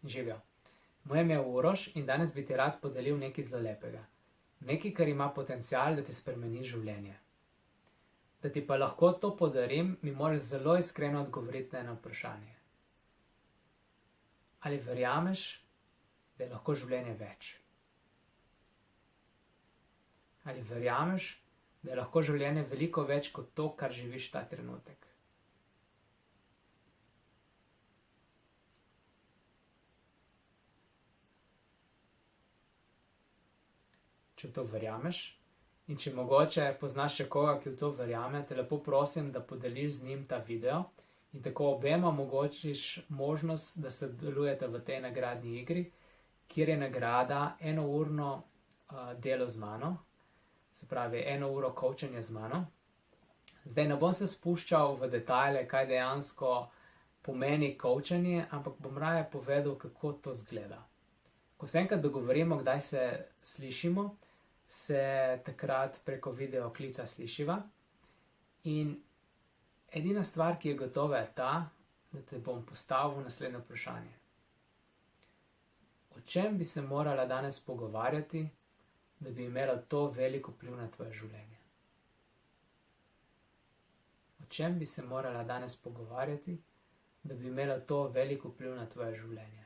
Živijo. Moje ime je Uroš in danes bi ti rad podelil nekaj zelo lepega. Nekaj, kar ima potencial, da ti spremeni življenje. Da ti pa lahko to podarim, mi moraš zelo iskreno odgovoriti na eno vprašanje. Ali verjameš, da je lahko življenje več? Ali verjameš, da je lahko življenje veliko več kot to, kar živiš ta trenutek? Če v to verjameš in če mogoče poznaš še koga, ki v to verjame, te lepo prosim, da podeliš z njim ta video in tako obema omogočiš možnost, da se sodelujete v tej nagradni igri, kjer je nagrada enourno delo z mano, se pravi 1 uro coachanja z mano. Zdaj ne bom se spuščal v detajle, kaj dejansko pomeni coachanje, ampak bom raje povedal, kako to zgleda. Ko se enkrat dogovorimo, kdaj se slišimo, se takrat preko video klica slišiva. In edina stvar, ki je gotova, je ta, da te bom postavil naslednje vprašanje. O čem bi se morala danes pogovarjati, da bi imelo to veliko vpliv na tvoje življenje? O čem bi se morala danes pogovarjati, da bi imelo to veliko vpliv na tvoje življenje?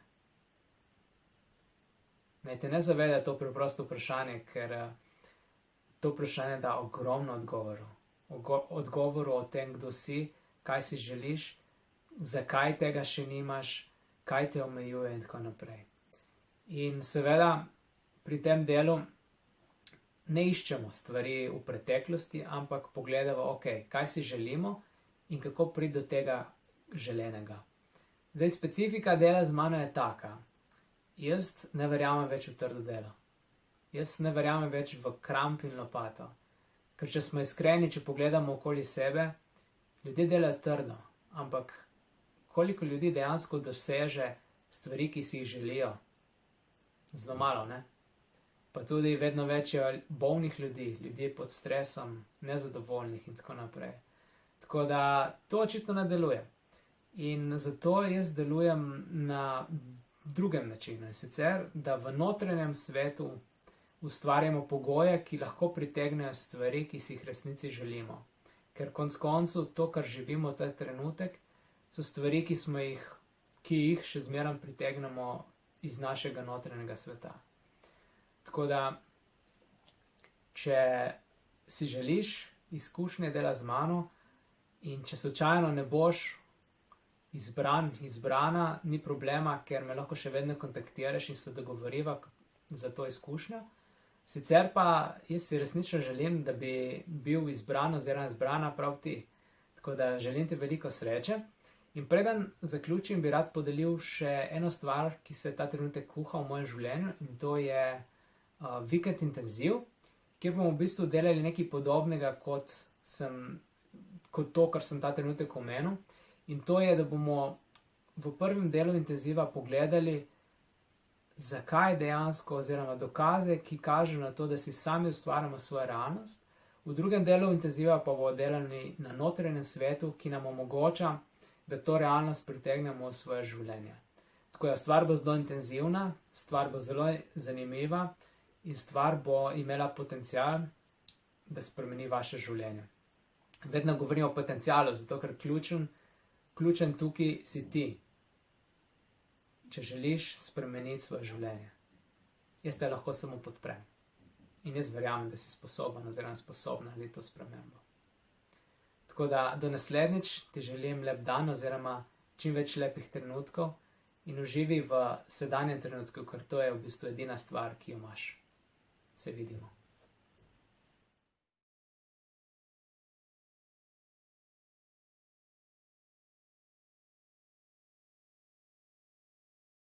Naj te ne zaveda to preprosto vprašanje, ker to vprašanje da ogromno odgovorov. Odgovorov o tem, kdo si, kaj si želiš, zakaj tega še nimaš, kaj te omejuje in tako naprej. In seveda pri tem delu ne iščemo stvari v preteklosti, ampak pogledamo, kaj si želimo in kako priti do tega želenega. Zdaj, specifika dela z mano je taka. Jaz ne verjamem več v trdo delo. Jaz ne verjamem več v kramp in lopato. Ker če smo iskreni, če pogledamo okoli sebe, ljudje delajo trdo, ampak koliko ljudi dejansko doseže stvari, ki si jih želijo? Zelo malo, ne? Pa tudi vedno več je bolnih ljudi, ljudi pod stresom, nezadovoljnih in tako naprej. Tako da to očitno ne deluje. In zato jaz delujem na drugem načinu. In sicer, da v notranjem svetu ustvarjamo pogoje, ki lahko pritegnejo stvari, ki si jih resnici želimo. Ker konec koncev to, kar živimo v ta trenutek, so stvari, ki jih še zmeraj pritegnemo iz našega notranjega sveta. Tako da, če si želiš izkušnje dela z mano in če slučajno ne boš izbran, izbrana, ni problema, ker me lahko še vedno kontaktiraš in se dogovoriva za to izkušnjo. Sicer pa jaz si resnično želim, da bi bil izbran oziroma izbrana prav ti. Tako da želim ti veliko sreče. In preden zaključim, bi rad podelil še eno stvar, ki se ta trenutek kuha v mojem življenju, in to je vikend intenziv, kjer bomo v bistvu delali nekaj podobnega kot to, kar sem ta trenutek omenil. In to je, da bomo v prvem delu intenziva pogledali, zakaj dejansko, oziroma dokaze, ki kažejo na to, da si sami ustvarjamo svojo realnost. V drugem delu intenziva pa bomo delali na notranjem svetu, ki nam omogoča, da to realnost pritegnemo v svoje življenje. Tako da stvar bo zelo intenzivna, stvar bo zelo zanimiva in stvar bo imela potencial, da spremeni vaše življenje. Vedno govorimo o potencialu, zato ker ključen tukaj si ti, če želiš spremeniti svoje življenje. Jaz te lahko samo podprem. In jaz verjamem, da si sposoben oziroma sposobna narediti to spremembo. Tako da do naslednjič ti želim lep dan oziroma čim več lepih trenutkov in uživi v sedanjem trenutku, ker to je v bistvu edina stvar, ki jo imaš. Se vidimo.